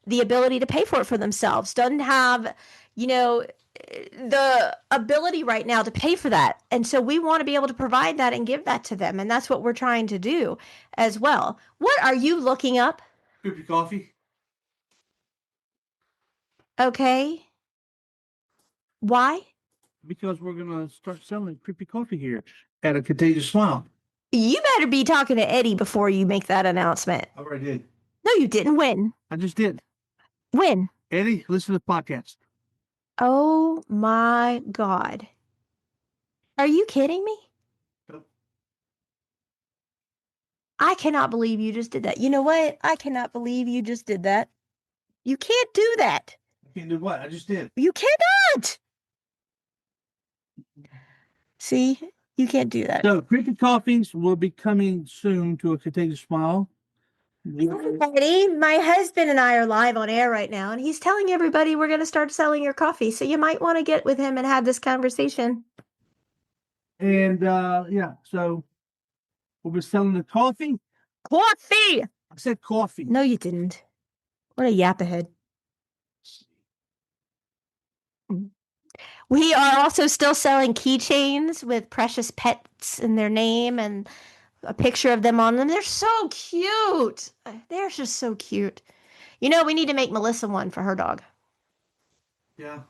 the ability to pay for it for themselves, doesn't have, the ability right now to pay for that. And so we want to be able to provide that and give that to them. And that's what we're trying to do as well. What are you looking up? Creepy coffee. Okay. Why? Because we're gonna start selling creepy coffee here at a Contagious Smile. You better be talking to Eddie before you make that announcement. I already did. No, you didn't. When? I just did. When? Eddie, listen to the podcast. Oh my God. Are you kidding me? Nope. I cannot believe you just did that. You know what? I cannot believe you just did that. You can't do that. You can do what? I just did. You cannot. See, you can't do that. So creepy coffees will be coming soon to a Contagious Smile. Eddie, my husband and I are live on air right now, and he's telling everybody we're going to start selling your coffee. So you might want to get with him and have this conversation. And so we'll be selling the coffee. Coffee! I said coffee. No, you didn't. What a yap ahead. We are also still selling keychains with precious pets in their name and a picture of them on them. They're so cute. They're just so cute. We need to make Melissa one for her dog. Yeah.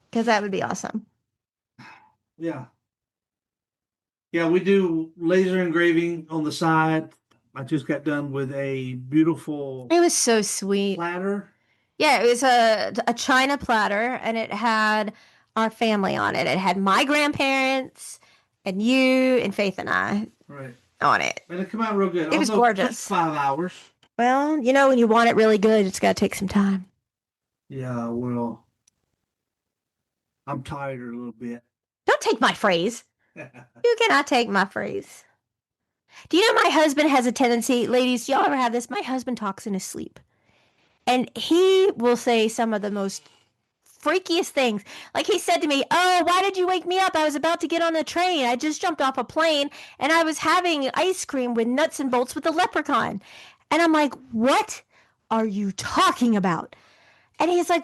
Because that would be awesome. Yeah. Yeah, we do laser engraving on the side. I just got done with a beautiful It was so sweet. platter. Yeah, it was a china platter, and it had our family on it. It had my grandparents and you and Faith and I Right. on it. And it came out real good. It was Although it took gorgeous. 5 hours. Well, when you want it really good, it's got to take some time. Yeah, well, I'm tired a little bit. Don't take my phrase. You cannot take my phrase. Do you know my husband has a tendency, ladies, y'all ever have this? My husband talks in his sleep. And he will say some of the most freakiest things. Like he said to me, "Oh, why did you wake me up? I was about to get on a train. I just jumped off a plane and I was having ice cream with nuts and bolts with a leprechaun." And I'm like, "What are you talking about?" And he's like,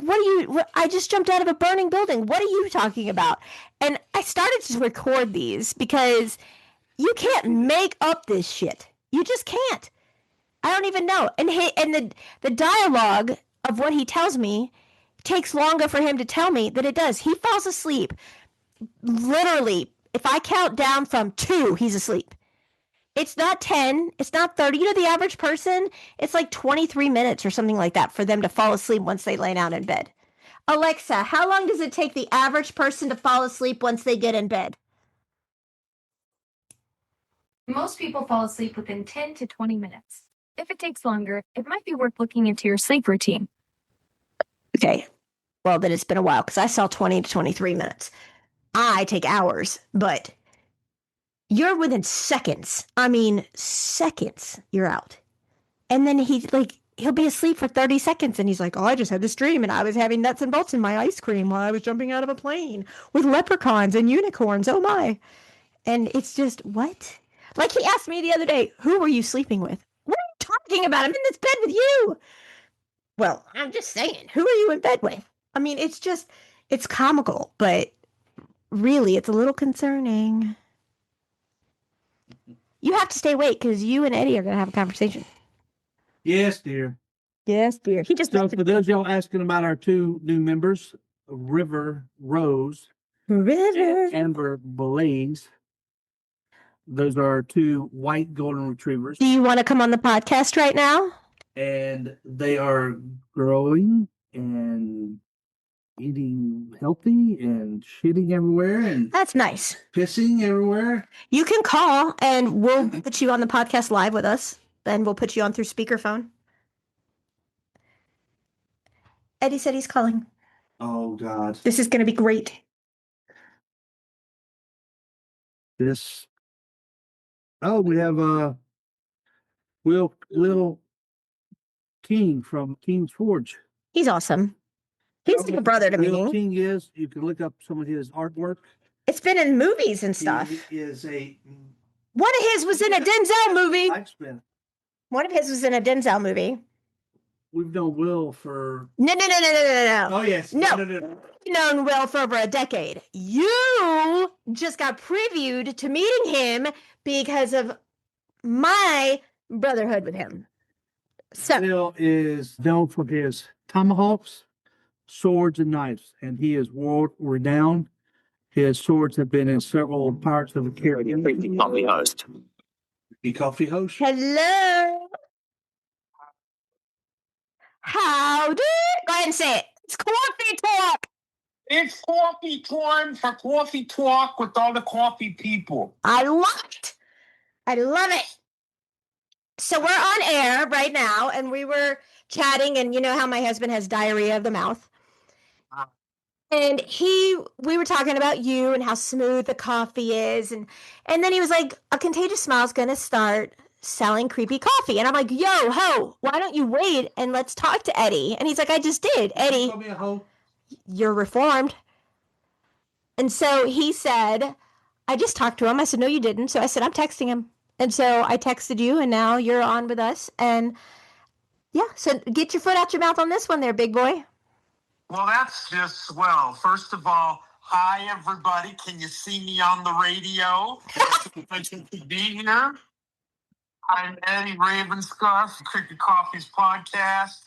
I just jumped out of a burning building. What are you talking about? And I started to record these because you can't make up this shit. You just can't. I don't even know. And the dialogue of what he tells me takes longer for him to tell me than it does. He falls asleep. Literally, if I count down from 2, he's asleep. It's not 10. It's not 30. The average person, it's like 23 minutes or something like that for them to fall asleep once they lay down in bed. Alexa, how long does it take the average person to fall asleep once they get in bed? Most people fall asleep within 10 to 20 minutes. If it takes longer, it might be worth looking into your sleep routine. Okay. Well, then it's been a while because I saw 20 to 23 minutes. I take hours, but you're within seconds. I mean, seconds, you're out. And then he'll be asleep for 30 seconds and he's like, oh, I just had this dream and I was having nuts and bolts in my ice cream while I was jumping out of a plane with leprechauns and unicorns. Oh my. And it's just, what? Like he asked me the other day, who were you sleeping with? What are you talking about? I'm in this bed with you. Well, I'm just saying, who are you in bed with? I mean, it's comical, but really, it's a little concerning. You have to stay awake because you and Eddie are going to have a conversation. Yes, dear. Yes, dear. He just So for those of y'all asking about our two new members, River Rose, River. Amber Blaze, those are two white golden retrievers, Do you want to come on the podcast right now? and they are growing and eating healthy and shitting everywhere and That's nice. pissing everywhere. You can call and we'll put you on the podcast live with us. And we'll put you on through speakerphone. Eddie said he's calling. Oh God, This is going to be great. this. Oh, we have Will King from King's Forge. He's awesome. He's like a brother to Will me. King is. You can look up some of his artwork. It's been in movies and stuff. He is a One of his was in a Denzel movie. lifespan. One of his was in a Denzel movie. We've known Will for. No. Oh yes. No. No. You've known Will for over a decade. You just got previewed to meeting him because of my brotherhood with him. So Will is known for his tomahawks, swords, and knives, and he is world renowned. His swords have been in several parts of the Caribbean. Coffee host. The coffee host. hello. Howdy. Go ahead and say it. It's coffee talk. It's coffee time for coffee talk with all the coffee people. I love it. I love it. So we're on air right now, and we were chatting, and you know how my husband has diarrhea of the mouth. And we were talking about you and how smooth the coffee is, and then he was like, "A Contagious Smile is going to start selling creepy coffee," and I'm like, "Yo, ho! Why don't you wait and let's talk to Eddie?" And he's like, "I just did, Eddie. Call me a hoe. You're reformed." And so he said, "I just talked to him." I said, "No, you didn't." So I said, "I'm texting him." And so I texted you, and now you're on with us. And yeah, so get your foot out your mouth on this one there, big boy. Well, that's just swell. First of all, hi, everybody. Can you see me on the radio? It's good to be here. I'm Eddie Ravenscuff, Creepy Coffee's podcast,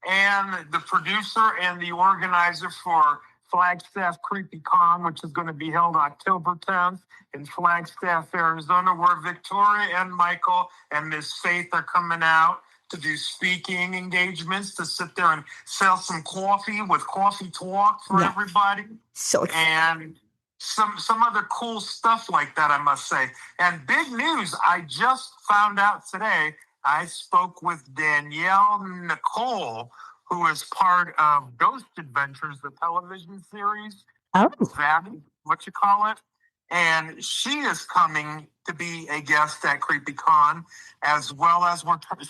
and the producer and the organizer for Flagstaff Creepy Con, which is going to be held October 10th in Flagstaff, Arizona, where Victoria and Michael and Miss Faith are coming out to do speaking engagements, to sit there and sell some coffee with coffee talk for Yeah. everybody. So And some other cool stuff like that, I must say. And big news, I just found out today, I spoke with Danielle Nicole, who is part of Ghost Adventures, the television series. oh, That, what you call it. And she is coming to be a guest at CreepyCon, as well as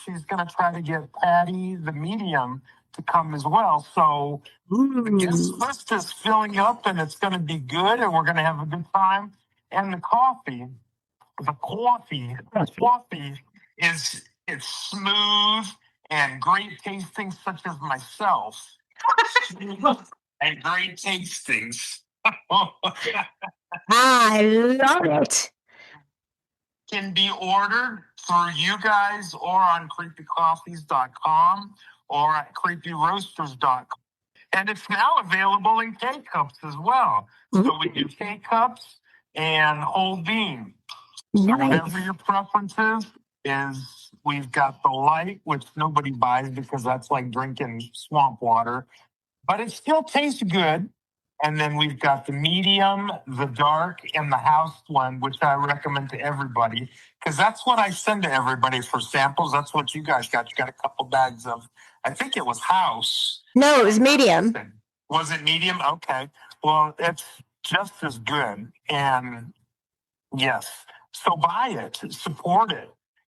she's going to try to get Patty, the medium, to come as well. So the guest list is filling up, and it's going to be good, and we're going to have a good time. And the coffee is it's smooth and great tasting, such as myself. And great tastings. I love it. Can be ordered through you guys or on creepycoffees.com or at creepyroasters.com. And it's now available in K-Cups as well. So we do K-Cups and whole bean. So Nice. whatever your preference is we've got the light, which nobody buys because that's like drinking swamp water. But it still tastes good. And then we've got the medium, the dark, and the house one, which I recommend to everybody because that's what I send to everybody for samples. That's what you guys got. You got a couple bags of, I think it was house. No, it was medium. Was it medium? Okay. Well, it's just as good. And yes, so buy it, support it.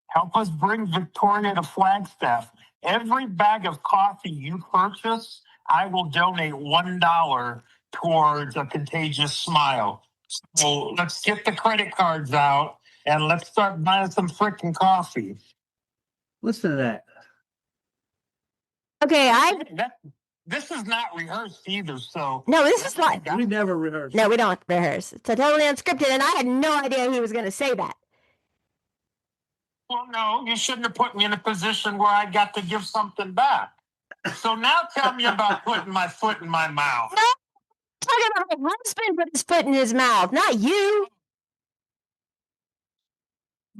Help us bring Victoria to Flagstaff. Every bag of coffee you purchase, I will donate $1 towards a contagious smile. So let's get the credit cards out and let's start buying some freaking coffee. Listen to that. Okay, This is not rehearsed either, so. no, this is live. We never rehearse. No, we don't rehearse. It's totally unscripted, and I had no idea he was going to say that. Well, no, you shouldn't have put me in a position where I got to give something back. So now tell me about putting my foot in my mouth. No, talking about my husband put his foot in his mouth, not you.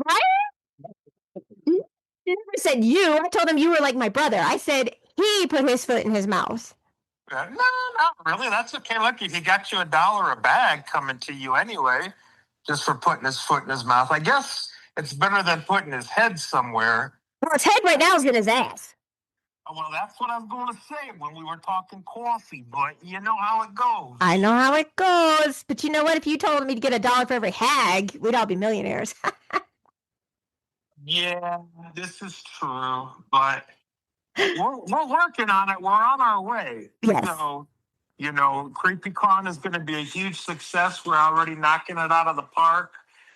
Right? I never said you. I told him you were like my brother. I said he put his foot in his mouth. No, not really. That's okay. Look, if he got you $1 a bag coming to you anyway, just for putting his foot in his mouth, I guess it's better than putting his head somewhere. Well, his head right now is in his ass. Well, that's what I was going to say when we were talking coffee, but you know how it goes. I know how it goes, but you know what? If you told me to get $1 for every hag, we'd all be millionaires. Yeah, this is true, but we're working on it. We're on our way. Yes. So, you know, CreepyCon is going to be a huge success. We're already knocking it out of the park.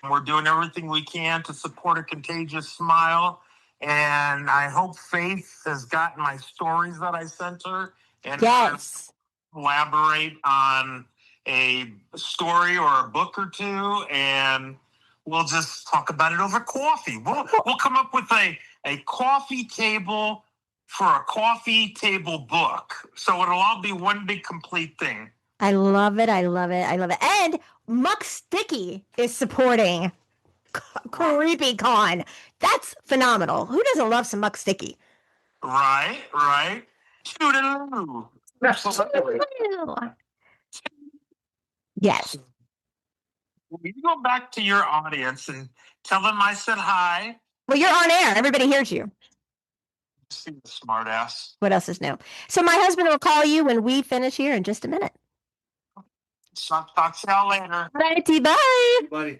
We're doing everything we can to support a contagious smile. And I hope Faith has gotten my stories that I sent her. And Yes. collaborate on a story or a book or two. And we'll just talk about it over coffee. We'll come up with a coffee table for a coffee table book. So it'll all be one big complete thing. I love it. I love it. I love it. And Muck Sticky is supporting CreepyCon. That's phenomenal. Who doesn't love some Muck Sticky? Right. Toodaloo. Absolutely. Yes. You go back to your audience and tell them I said hi. Well, you're on air. Everybody hears you. See the smart ass. What else is new? So my husband will call you when we finish here in just a minute. So talk to y'all later. All righty, bye. Buddy.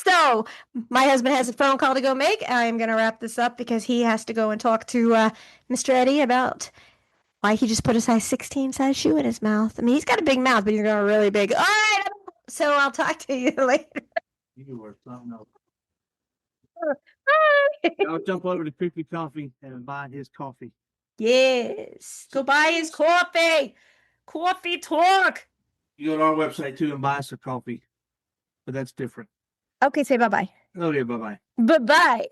So my husband has a phone call to go make. I'm going to wrap this up because he has to go and talk to Mr. Eddie about why he just put a size 16 size shoe in his mouth. I mean, he's got a big mouth, but he's got a really big. All right. So I'll talk to you later. You were something else. Bye. I'll jump over to Creepy Coffee and buy his coffee. Yes. Go buy his coffee. Coffee talk. You go to our website too and buy us a coffee. But that's different. Okay, say bye-bye. Okay, bye-bye. Bye-bye.